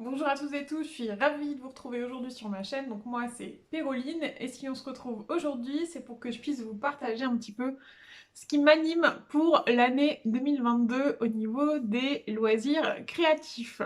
Bonjour à tous et tous, je suis ravie de vous retrouver aujourd'hui sur ma chaîne. Donc moi c'est Péroline et si on se retrouve aujourd'hui, c'est pour que je puisse vous partager un petit peu ce qui m'anime pour l'année 2022 au niveau des loisirs créatifs.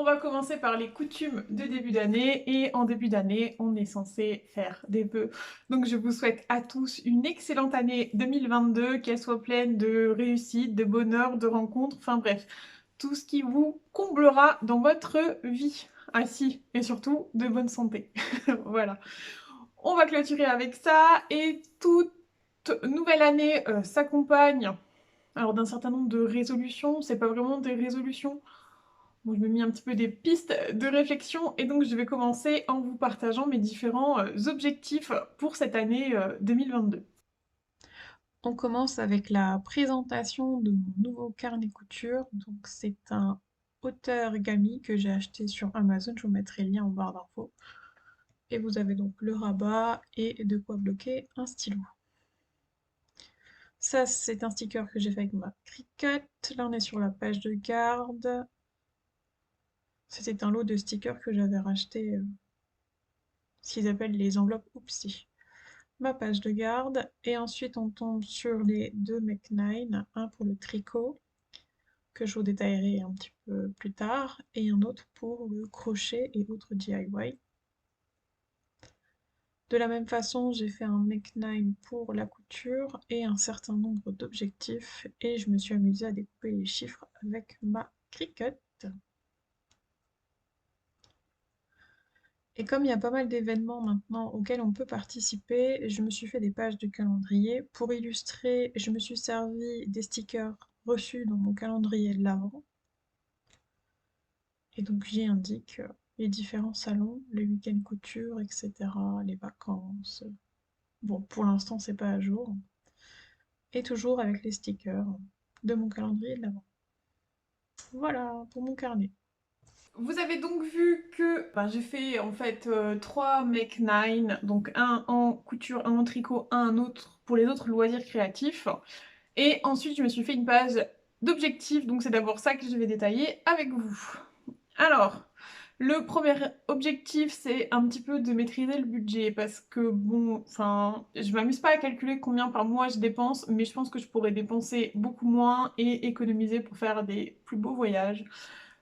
On va commencer par les coutumes de début d'année et en début d'année, on est censé faire des vœux. Donc je vous souhaite à tous une excellente année 2022, qu'elle soit pleine de réussite, de bonheur, de rencontres, enfin bref, tout ce qui vous comblera dans votre vie. Ah si, et surtout de bonne santé. Voilà. On va clôturer avec ça et toute nouvelle année s'accompagne alors d'un certain nombre de résolutions, c'est pas vraiment des résolutions. Bon, je me mis un petit peu des pistes de réflexion et donc je vais commencer en vous partageant mes différents objectifs pour cette année 2022. On commence avec la présentation de mon nouveau carnet couture. Donc c'est un auteur-gami que j'ai acheté sur Amazon, je vous mettrai le lien en barre d'infos. Et vous avez donc le rabat et de quoi bloquer un stylo. Ça, c'est un sticker que j'ai fait avec ma Cricut. Là, on est sur la page de garde. C'était un lot de stickers que j'avais racheté, ce qu'ils appellent les enveloppes Oupsi. Ma page de garde. Et ensuite, on tombe sur les deux Mech9, un pour le tricot, que je vous détaillerai un petit peu plus tard, et un autre pour le crochet et autres DIY. De la même façon, j'ai fait un Mech9 pour la couture et un certain nombre d'objectifs, et je me suis amusée à découper les chiffres avec ma Cricut. Et comme il y a pas mal d'événements maintenant auxquels on peut participer, je me suis fait des pages de calendrier. Pour illustrer, je me suis servi des stickers reçus dans mon calendrier de l'Avent. Et donc j'y indique les différents salons, les week-ends couture, etc., les vacances. Bon, pour l'instant, c'est pas à jour. Et toujours avec les stickers de mon calendrier de l'Avent. Voilà pour mon carnet. Vous avez donc vu que j'ai fait en fait 3 Make 9, donc un en couture, un en tricot, un autre pour les autres loisirs créatifs. Et ensuite je me suis fait une page d'objectifs, donc c'est d'abord ça que je vais détailler avec vous. Alors, le premier objectif c'est un petit peu de maîtriser le budget parce que bon, enfin, je m'amuse pas à calculer combien par mois je dépense, mais je pense que je pourrais dépenser beaucoup moins et économiser pour faire des plus beaux voyages.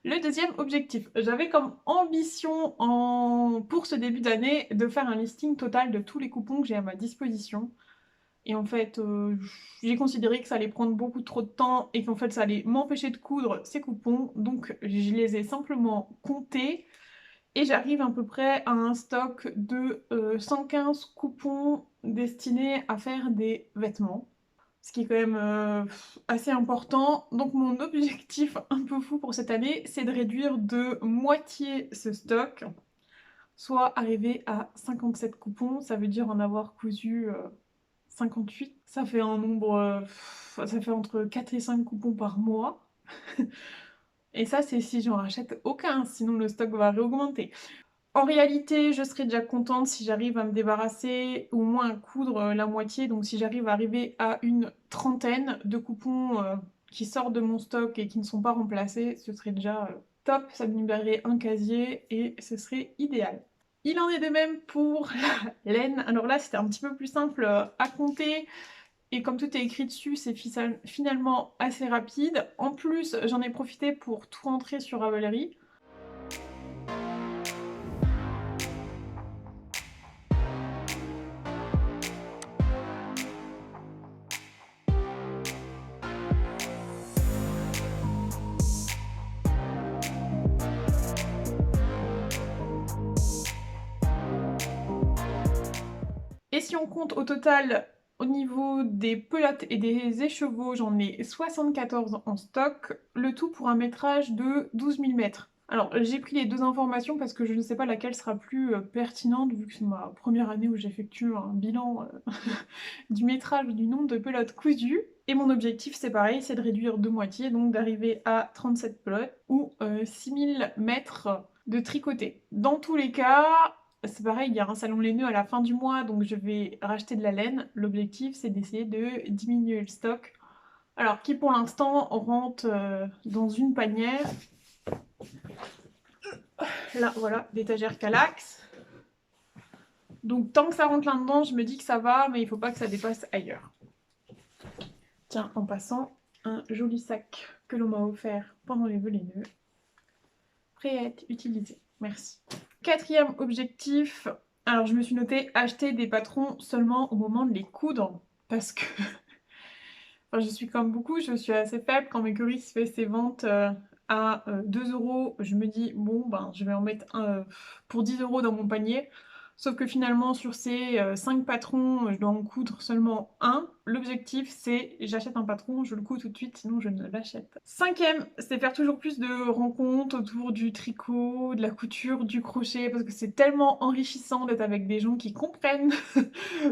Le deuxième objectif, j'avais comme ambition pour ce début d'année de faire un listing total de tous les coupons que j'ai à ma disposition. Et en fait, j'ai considéré que ça allait prendre beaucoup trop de temps et qu'en fait ça allait m'empêcher de coudre ces coupons. Donc je les ai simplement comptés et j'arrive à peu près à un stock de 115 coupons destinés à faire des vêtements, ce qui est quand même assez important. Donc mon objectif un peu fou pour cette année, c'est de réduire de moitié ce stock, soit arriver à 57 coupons, ça veut dire en avoir cousu 58. Ça fait un nombre, ça fait entre 4 et 5 coupons par mois. Et ça, c'est si j'en rachète aucun, sinon le stock va réaugmenter. En réalité, je serais déjà contente si j'arrive à me débarrasser, au moins à coudre la moitié. Donc si j'arrive à arriver à une trentaine de coupons qui sortent de mon stock et qui ne sont pas remplacés, ce serait déjà top. Ça me libérerait un casier et ce serait idéal. Il en est de même pour la laine. Alors là, c'était un petit peu plus simple à compter. Et comme tout est écrit dessus, c'est finalement assez rapide. En plus, j'en ai profité pour tout rentrer sur Ravelry. Et si on compte au total, au niveau des pelotes et des écheveaux, j'en ai 74 en stock, le tout pour un métrage de 12 000 mètres. Alors j'ai pris les deux informations parce que je ne sais pas laquelle sera plus pertinente vu que c'est ma première année où j'effectue un bilan du métrage du nombre de pelotes cousues. Et mon objectif, c'est pareil, c'est de réduire de moitié, donc d'arriver à 37 pelotes ou 6000 mètres de tricoté. Dans tous les cas, c'est pareil, il y a un salon laineux à la fin du mois, donc je vais racheter de la laine. L'objectif, c'est d'essayer de diminuer le stock. Alors, qui pour l'instant rentre dans une panière. Là, voilà, d'étagère Calax. Donc, tant que ça rentre là-dedans, je me dis que ça va, mais il faut pas que ça dépasse ailleurs. Tiens, en passant, un joli sac que l'on m'a offert pendant les vœux laineux. Prêt à être utilisé. Merci. Quatrième objectif. Alors, je me suis noté acheter des patrons seulement au moment de les coudre. Parce que enfin, je suis comme beaucoup, je suis assez faible. Quand Mercury fait ses ventes à 2 €, je me dis, bon, ben, je vais en mettre un pour 10 € dans mon panier. Sauf que finalement, sur ces 5 patrons, je dois en coudre seulement un. L'objectif, c'est j'achète un patron, je le couds tout de suite, sinon je ne l'achète pas. Cinquième, c'est faire toujours plus de rencontres autour du tricot, de la couture, du crochet, parce que c'est tellement enrichissant d'être avec des gens qui comprennent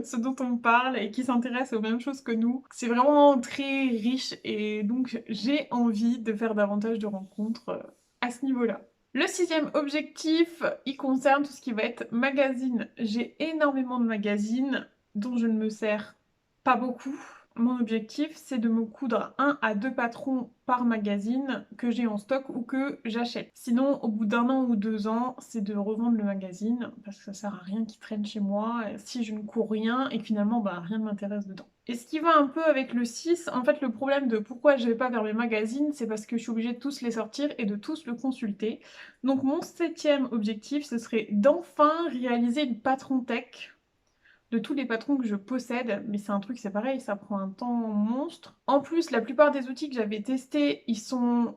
ce dont on parle et qui s'intéressent aux mêmes choses que nous. C'est vraiment très riche et donc j'ai envie de faire davantage de rencontres à ce niveau-là. Le sixième objectif, il concerne tout ce qui va être magazine. J'ai énormément de magazines dont je ne me sers pas beaucoup. Mon objectif, c'est de me coudre 1 à 2 patrons par magazine que j'ai en stock ou que j'achète. Sinon, au bout d'1 an ou 2 ans, c'est de revendre le magazine parce que ça sert à rien qu'il traîne chez moi si je ne cours rien et que finalement, bah, rien ne m'intéresse dedans. Et ce qui va un peu avec le 6, en fait, le problème de pourquoi je vais pas vers mes magazines, c'est parce que je suis obligée de tous les sortir et de tous le consulter. Donc mon 7e objectif, ce serait d'enfin réaliser une patron tech de tous les patrons que je possède, mais c'est un truc, c'est pareil, ça prend un temps monstre. En plus, la plupart des outils que j'avais testés, ils sont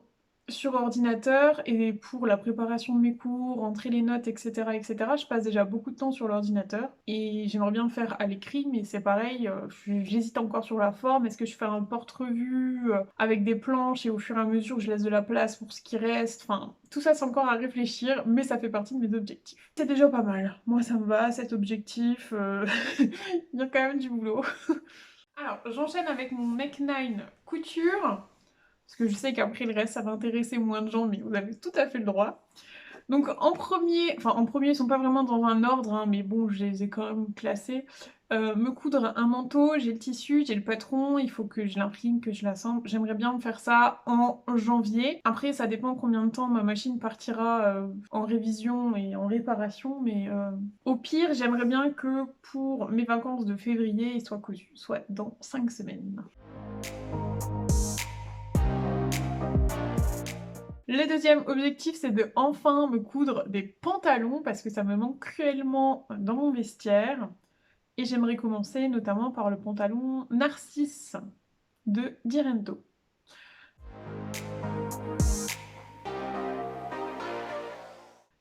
sur ordinateur, et pour la préparation de mes cours, entrer les notes, etc., je passe déjà beaucoup de temps sur l'ordinateur, et j'aimerais bien le faire à l'écrit, mais c'est pareil, j'hésite encore sur la forme. Est-ce que je fais un porte-revue avec des planches, et au fur et à mesure, je laisse de la place pour ce qui reste, enfin, tout ça c'est encore à réfléchir, mais ça fait partie de mes objectifs. C'est déjà pas mal, moi ça me va, cet objectif, il y a quand même du boulot. Alors, j'enchaîne avec mon Make9 couture, parce que je sais qu'après le reste ça va intéresser moins de gens, mais vous avez tout à fait le droit. Donc en premier, ils sont pas vraiment dans un ordre, hein, mais bon, je les ai quand même classés. Me coudre un manteau, j'ai le tissu, j'ai le patron, il faut que je l'imprime, que je l'assemble. J'aimerais bien me faire ça en janvier. Après, ça dépend combien de temps ma machine partira en révision et en réparation, mais au pire, j'aimerais bien que pour mes vacances de février, il soit cousu, soit dans 5 semaines. Le deuxième objectif, c'est de enfin me coudre des pantalons parce que ça me manque cruellement dans mon vestiaire. Et j'aimerais commencer notamment par le pantalon Narcisse de Dirento.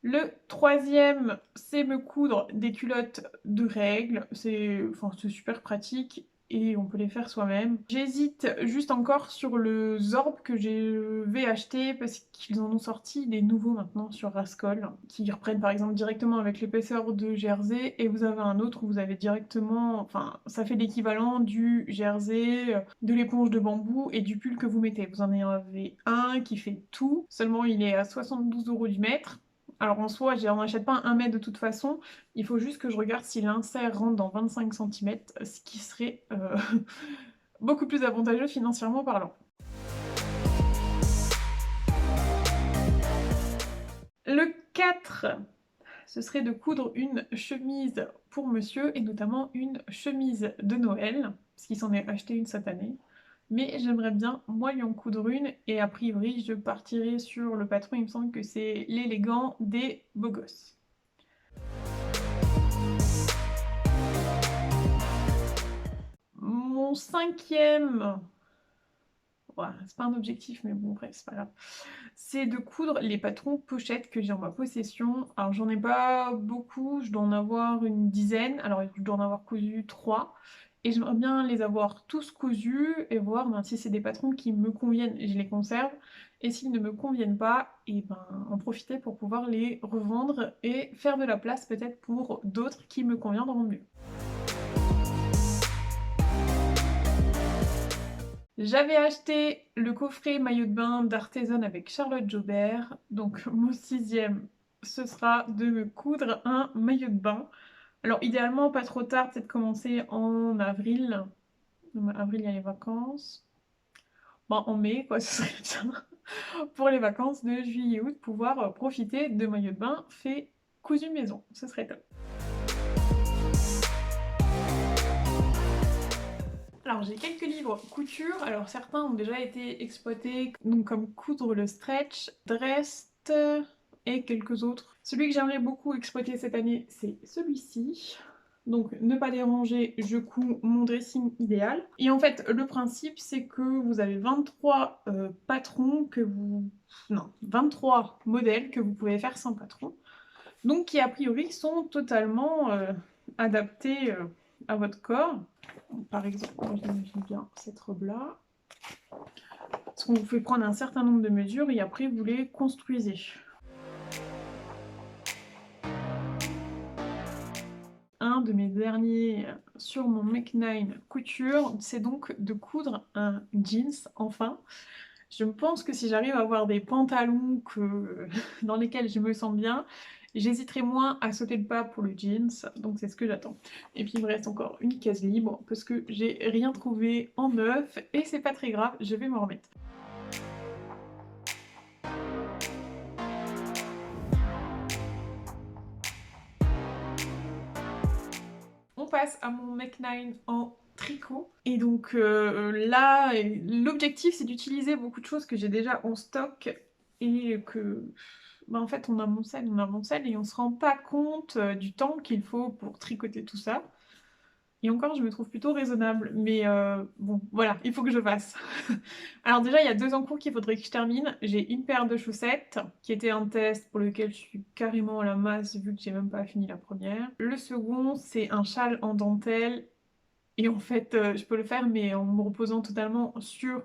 Le troisième, c'est me coudre des culottes de règles. C'est super pratique et on peut les faire soi-même. J'hésite juste encore sur le Zorb que je vais acheter parce qu'ils en ont sorti des nouveaux maintenant sur Rascol qui reprennent par exemple directement avec l'épaisseur de jersey, et vous avez un autre où vous avez directement, enfin ça fait l'équivalent du jersey, de l'éponge de bambou et du pull que vous mettez. Vous en avez un qui fait tout, seulement il est à 72 € du mètre. Alors en soi, j'en achète pas un mètre de toute façon, il faut juste que je regarde si l'insert rentre dans 25 cm, ce qui serait beaucoup plus avantageux financièrement parlant. Le 4, ce serait de coudre une chemise pour monsieur, et notamment une chemise de Noël, parce qu'il s'en est acheté une cette année. Mais j'aimerais bien, moi, lui en coudre une, et a priori, je partirai sur le patron, il me semble que c'est l'élégant des beaux gosses. Mon 5e, ouais, c'est pas un objectif, mais bon, bref, c'est pas grave, c'est de coudre les patrons pochettes que j'ai en ma possession. Alors j'en ai pas beaucoup, je dois en avoir une dizaine, alors je dois en avoir cousu 3. Et j'aimerais bien les avoir tous cousus et voir si c'est des patrons qui me conviennent, je les conserve. Et s'ils ne me conviennent pas, et ben en profiter pour pouvoir les revendre et faire de la place peut-être pour d'autres qui me conviendront mieux. J'avais acheté le coffret maillot de bain d'Artisan avec Charlotte Jobert, donc mon 6e, ce sera de me coudre un maillot de bain. Alors idéalement pas trop tard, peut-être commencer en avril. En avril il y a les vacances. Bon, en mai quoi, ce serait bien. Pour les vacances de juillet-août, pouvoir profiter de maillots de bain fait cousu maison, ce serait top. Alors j'ai quelques livres couture, alors certains ont déjà été exploités, donc comme Coudre le stretch, Dressed et quelques autres. Celui que j'aimerais beaucoup exploiter cette année, c'est celui-ci. Donc ne pas déranger, je couds mon dressing idéal. Et en fait, le principe, c'est que vous avez 23 patrons que vous... Non, 23 modèles que vous pouvez faire sans patron. Donc qui a priori sont totalement adaptés à votre corps. Par exemple, moi j'imagine bien cette robe-là. Parce qu'on vous fait prendre un certain nombre de mesures et après vous les construisez. Un de mes derniers sur mon Make 9 couture, c'est donc de coudre un jeans, enfin. Je pense que si j'arrive à avoir des pantalons dans lesquels je me sens bien, j'hésiterai moins à sauter le pas pour le jeans, donc c'est ce que j'attends. Et puis il me reste encore une case libre parce que j'ai rien trouvé en neuf et c'est pas très grave, je vais m'en remettre. On passe à mon Make 9 en tricot. Et donc là, l'objectif c'est d'utiliser beaucoup de choses que j'ai déjà en stock et que... Bah, en fait on a mon sel et on se rend pas compte du temps qu'il faut pour tricoter tout ça. Et encore, je me trouve plutôt raisonnable, mais bon, voilà, il faut que je fasse. Alors déjà, il y a 2 en cours qu'il faudrait que je termine. J'ai une paire de chaussettes, qui était un test pour lequel je suis carrément à la masse, vu que j'ai même pas fini la première. Le second, c'est un châle en dentelle, et en fait, je peux le faire, mais en me reposant totalement sur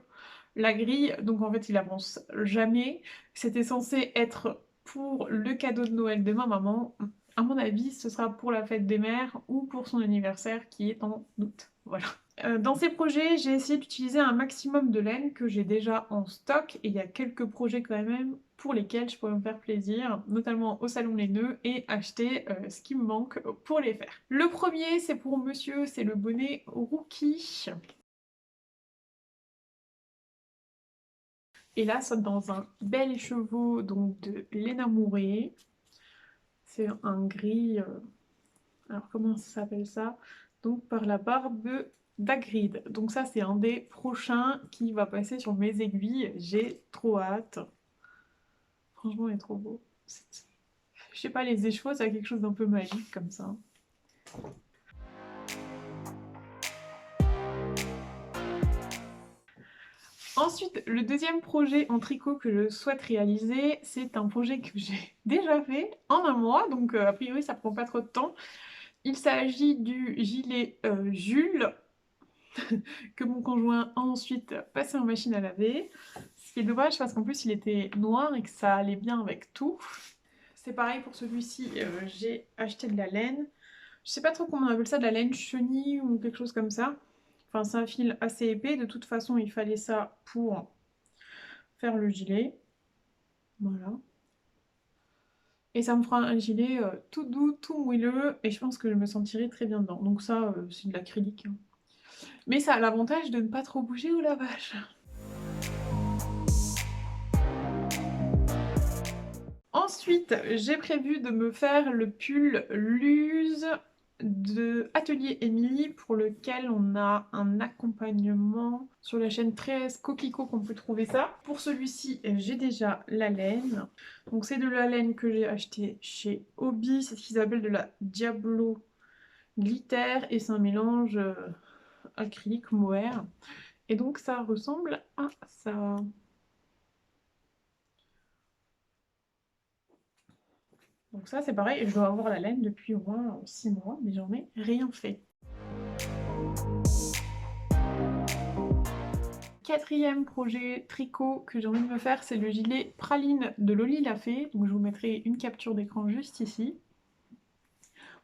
la grille, donc en fait, il avance jamais. C'était censé être pour le cadeau de Noël de ma maman. À mon avis, ce sera pour la fête des mères ou pour son anniversaire qui est en août. Voilà. Dans ces projets, j'ai essayé d'utiliser un maximum de laine que j'ai déjà en stock et il y a quelques projets quand même pour lesquels je pourrais me faire plaisir, notamment au salon Les Nœuds et acheter ce qui me manque pour les faire. Le premier, c'est pour monsieur, c'est le bonnet Rookie. Et là, c'est dans un bel écheveau donc de Léna Mouret. C'est un gris... alors comment ça s'appelle ça? Donc par la barbe d'Agrid. Donc ça c'est un des prochains qui va passer sur mes aiguilles. J'ai trop hâte. Franchement il est trop beau. Je sais pas, les écheveaux ça a quelque chose d'un peu magique comme ça. Ensuite, le deuxième projet en tricot que je souhaite réaliser, c'est un projet que j'ai déjà fait en un mois, donc a priori ça prend pas trop de temps. Il s'agit du gilet Jules, que mon conjoint a ensuite passé en machine à laver. Ce qui est dommage parce qu'en plus il était noir et que ça allait bien avec tout. C'est pareil pour celui-ci, j'ai acheté de la laine. Je sais pas trop comment on appelle ça, de la laine chenille ou quelque chose comme ça. Enfin c'est un fil assez épais, de toute façon il fallait ça pour faire le gilet. Voilà. Et ça me fera un gilet tout doux, tout moelleux, et je pense que je me sentirai très bien dedans. Donc ça, c'est de l'acrylique, hein. Mais ça a l'avantage de ne pas trop bouger au lavage. Ensuite, j'ai prévu de me faire le pull Luz de Atelier Émilie pour lequel on a un accompagnement sur la chaîne 13 Coquelicot qu'on peut trouver ça. Pour celui-ci, j'ai déjà la laine. Donc c'est de la laine que j'ai achetée chez Hobby, c'est ce qu'ils appellent de la Diablo Glitter et c'est un mélange acrylique mohair. Et donc ça ressemble à ça. Donc ça c'est pareil, je dois avoir la laine depuis au moins 6 mois, mais j'en ai rien fait. Quatrième projet tricot que j'ai envie de me faire, c'est le gilet praline de Loli Lafay. Donc je vous mettrai une capture d'écran juste ici.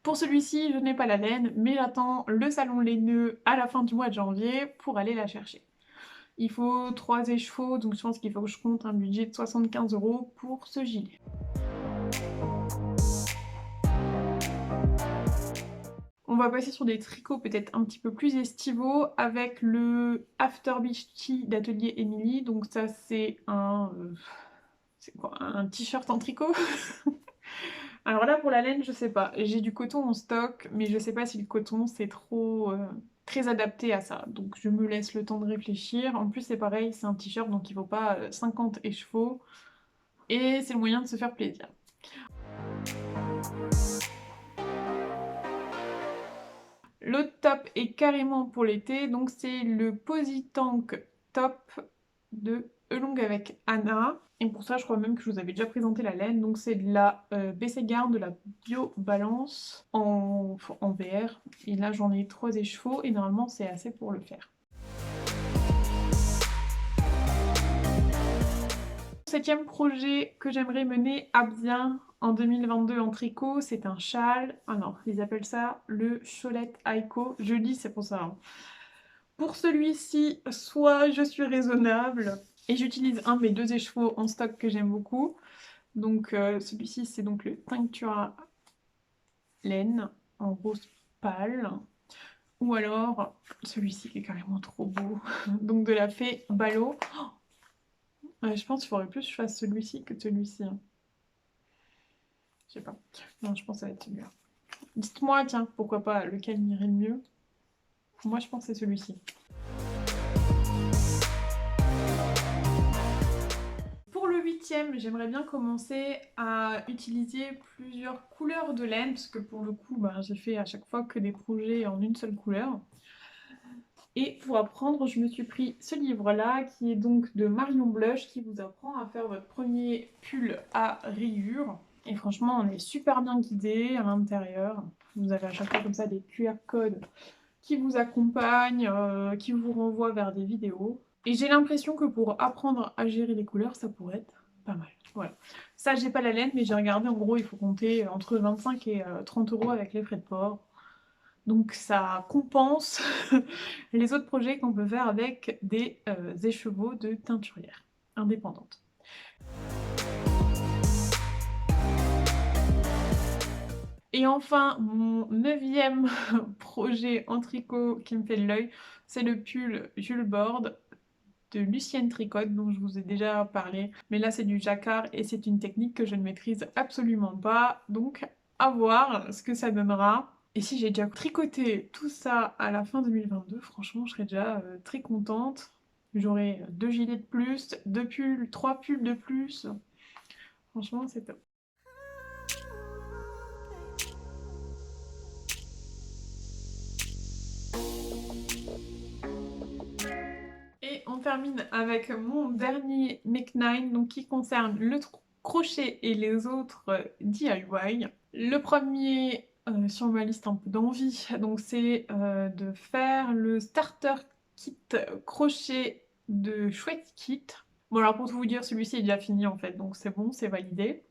Pour celui-ci, je n'ai pas la laine, mais j'attends le salon Les Nœuds à la fin du mois de janvier pour aller la chercher. Il faut 3 écheveaux, donc je pense qu'il faut que je compte un budget de 75 € pour ce gilet. On va passer sur des tricots peut-être un petit peu plus estivaux avec le After Beach Tee d'Atelier Emily. Donc ça c'est c'est quoi, un t-shirt en tricot. Alors là pour la laine je sais pas, j'ai du coton en stock mais je sais pas si le coton c'est trop très adapté à ça. Donc je me laisse le temps de réfléchir. En plus c'est pareil, c'est un t-shirt donc il faut pas 50 écheveaux et c'est le moyen de se faire plaisir. L'autre top est carrément pour l'été, donc c'est le Posy Tank Top de Elong avec Anna. Et pour ça, je crois même que je vous avais déjà présenté la laine. Donc c'est de la Bessegar, de la Bio Balance en VR. Et là, j'en ai 3 écheveaux et normalement, c'est assez pour le faire. Septième projet que j'aimerais mener à bien en 2022 en tricot, c'est un châle. Ah non, ils appellent ça le Cholette Aiko. Je lis, c'est pour ça. Hein. Pour celui-ci, soit je suis raisonnable et j'utilise un de mes 2 écheveaux en stock que j'aime beaucoup. Donc celui-ci, c'est donc le Tinctura laine en rose pâle. Ou alors celui-ci qui est carrément trop beau. Donc de la fée Ballot. Ouais, je pense qu'il faudrait plus que je fasse celui-ci que celui-ci. Hein. Je sais pas. Non, je pense que ça va être celui-là. Dites-moi, tiens, pourquoi pas, lequel m'irait le mieux? Moi, je pense que c'est celui-ci. Pour le 8e, j'aimerais bien commencer à utiliser plusieurs couleurs de laine, parce que pour le coup, bah, j'ai fait à chaque fois que des projets en une seule couleur. Et pour apprendre, je me suis pris ce livre-là, qui est donc de Marion Blush, qui vous apprend à faire votre premier pull à rayures. Et franchement, on est super bien guidé à l'intérieur. Vous avez à chaque fois comme ça des QR codes qui vous accompagnent, qui vous renvoient vers des vidéos. Et j'ai l'impression que pour apprendre à gérer les couleurs, ça pourrait être pas mal. Voilà. Ça, j'ai pas la laine, mais j'ai regardé, en gros, il faut compter entre 25 et 30 € avec les frais de port. Donc ça compense les autres projets qu'on peut faire avec des écheveaux de teinturière indépendante. Et enfin, mon 9e projet en tricot qui me fait de l'œil, c'est le pull Jules Borde de Lucienne Tricotte dont je vous ai déjà parlé. Mais là c'est du jacquard et c'est une technique que je ne maîtrise absolument pas. Donc à voir ce que ça donnera. Et si j'ai déjà tricoté tout ça à la fin 2022, franchement je serais déjà très contente. J'aurai 2 gilets de plus, 2 pulls, 3 pulls de plus. Franchement c'est top. Et on termine avec mon dernier Make 9, donc qui concerne le crochet et les autres DIY. Le premier sur ma liste un peu d'envie, donc c'est de faire le starter kit crochet de Chouette Kit. Bon alors pour tout vous dire, celui-ci est déjà fini en fait, donc c'est bon, c'est validé.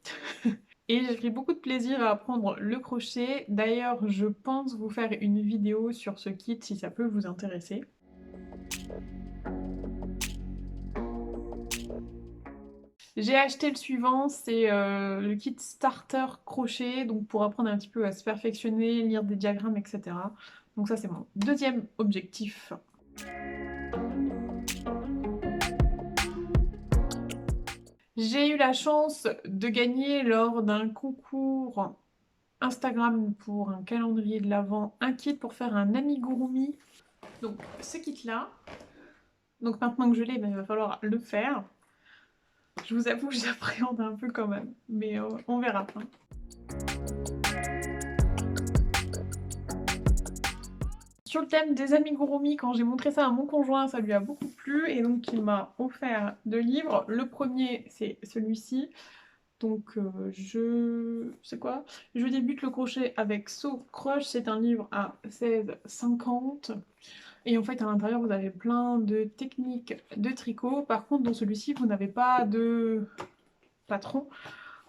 Et j'ai pris beaucoup de plaisir à apprendre le crochet. D'ailleurs, je pense vous faire une vidéo sur ce kit si ça peut vous intéresser. J'ai acheté le suivant, c'est le kit starter crochet, donc pour apprendre un petit peu à se perfectionner, lire des diagrammes, etc. Donc ça c'est mon 2e objectif. J'ai eu la chance de gagner lors d'un concours Instagram pour un calendrier de l'Avent, un kit pour faire un amigurumi. Donc ce kit là, donc maintenant que je l'ai, ben, il va falloir le faire. Je vous avoue que j'appréhende un peu quand même, mais on verra. Hein. Sur le thème des amigurumi, quand j'ai montré ça à mon conjoint, ça lui a beaucoup plu et donc il m'a offert 2 livres. Le premier, c'est celui-ci. Donc c'est quoi? Je débute le crochet avec So Crush, c'est un livre à 16,50. Et en fait, à l'intérieur, vous avez plein de techniques de tricot. Par contre, dans celui-ci, vous n'avez pas de patron.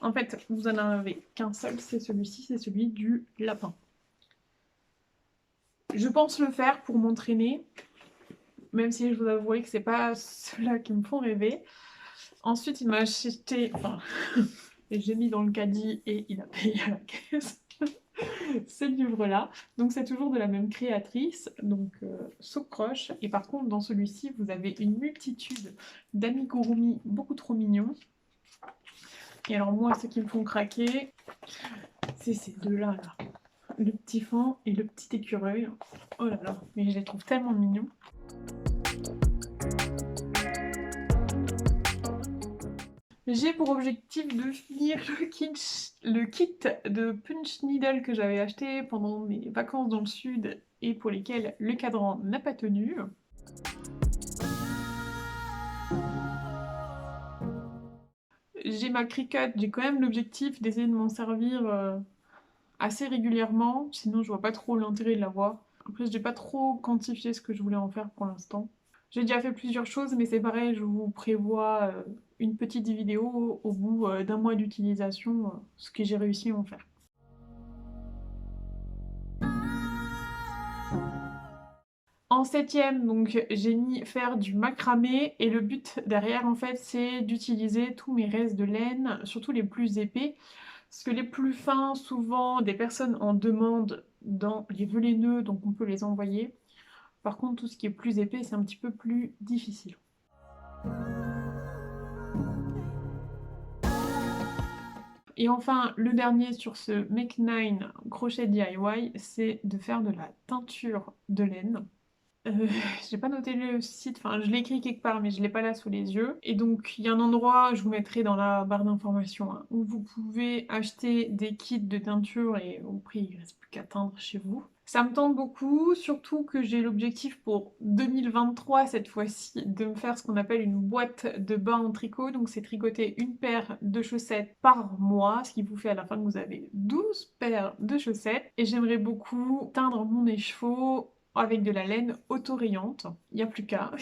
En fait, vous en avez qu'un seul, c'est celui-ci, c'est celui du lapin. Je pense le faire pour m'entraîner. même si je vous avouerai que c'est pas ceux-là qui me font rêver. Ensuite, il m'a acheté, enfin, et j'ai mis dans le caddie et il a payé à la caisse ce livre-là. Donc c'est toujours de la même créatrice, donc Socroche. Et par contre, dans celui-ci, vous avez une multitude d'amigurumi beaucoup trop mignons. Et alors moi, ceux qui me font craquer, c'est ces deux-là, là. Le petit fan et le petit écureuil. Oh là là, mais je les trouve tellement mignons. J'ai pour objectif de finir le kit de Punch Needle que j'avais acheté pendant mes vacances dans le sud et pour lesquels le cadran n'a pas tenu. J'ai ma Cricut, j'ai quand même l'objectif d'essayer de m'en servir assez régulièrement, sinon je vois pas trop l'intérêt de l'avoir. Après, j'ai pas trop quantifié ce que je voulais en faire pour l'instant. J'ai déjà fait plusieurs choses, mais c'est pareil, je vous prévois une petite vidéo au bout d'un mois d'utilisation, ce que j'ai réussi à en faire. En septième, donc j'ai mis faire du macramé et le but derrière en fait c'est d'utiliser tous mes restes de laine, surtout les plus épais, parce que les plus fins, souvent des personnes en demandent dans les vœux laineux, donc on peut les envoyer. Par contre, tout ce qui est plus épais, c'est un petit peu plus difficile. Et enfin, le dernier sur ce Make 9 crochet DIY, c'est de faire de la teinture de laine. J'ai pas noté le site, enfin je l'ai écrit quelque part mais je l'ai pas là sous les yeux. Et donc il y a un endroit, je vous mettrai dans la barre d'informations, hein, où vous pouvez acheter des kits de teinture et au prix il reste plus qu'à teindre chez vous. Ça me tente beaucoup, surtout que j'ai l'objectif pour 2023 cette fois-ci de me faire ce qu'on appelle une boîte de bas en tricot. Donc c'est tricoter une paire de chaussettes par mois, ce qui vous fait à la fin que vous avez 12 paires de chaussettes. Et j'aimerais beaucoup teindre mon écheveau avec de la laine autorayante, il n'y a plus qu'à.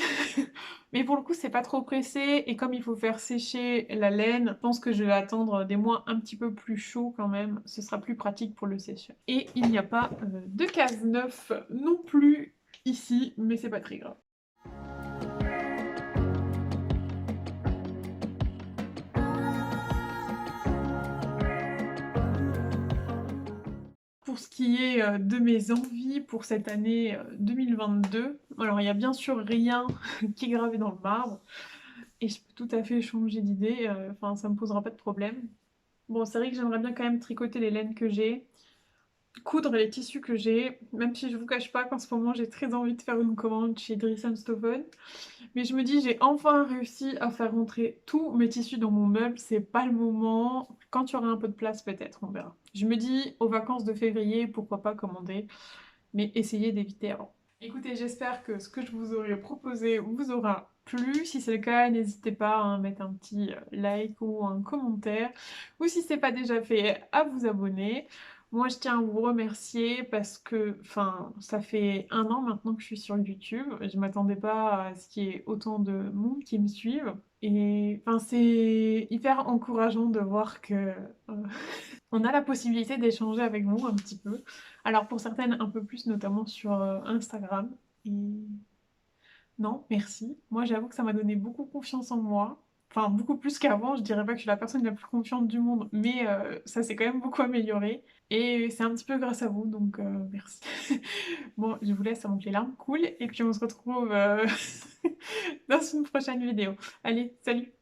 Mais pour le coup, c'est pas trop pressé, et comme il faut faire sécher la laine, je pense que je vais attendre des mois un petit peu plus chauds quand même, ce sera plus pratique pour le séchage. Et il n'y a pas de case 9 non plus ici, mais c'est pas très grave. Pour ce qui est de mes envies pour cette année 2022, alors il n'y a bien sûr rien qui est gravé dans le marbre, et je peux tout à fait changer d'idée, enfin ça me posera pas de problème. Bon, c'est vrai que j'aimerais bien quand même tricoter les laines que j'ai, coudre les tissus que j'ai, même si je vous cache pas qu'en ce moment j'ai très envie de faire une commande chez Dries Stoffen. Mais je me dis, j'ai enfin réussi à faire rentrer tous mes tissus dans mon meuble, c'est pas le moment. Quand il y aura un peu de place, peut-être, on verra. Je me dis, aux vacances de février, pourquoi pas commander, mais essayez d'éviter avant. Écoutez, j'espère que ce que je vous aurais proposé vous aura plu. Si c'est le cas, n'hésitez pas à mettre un petit like ou un commentaire. Ou si c'est pas déjà fait, à vous abonner. Moi, je tiens à vous remercier parce que, enfin, ça fait un an maintenant que je suis sur YouTube. Je m'attendais pas à ce qu'il y ait autant de monde qui me suivent. Et, enfin, c'est hyper encourageant de voir que on a la possibilité d'échanger avec vous un petit peu. Alors pour certaines, un peu plus, notamment sur Instagram. Et non, merci. Moi, j'avoue que ça m'a donné beaucoup confiance en moi. Enfin, beaucoup plus qu'avant. Je dirais pas que je suis la personne la plus confiante du monde, mais ça s'est quand même beaucoup amélioré. Et c'est un petit peu grâce à vous, donc merci. Bon, je vous laisse avec les larmes cool, et puis on se retrouve dans une prochaine vidéo. Allez, salut!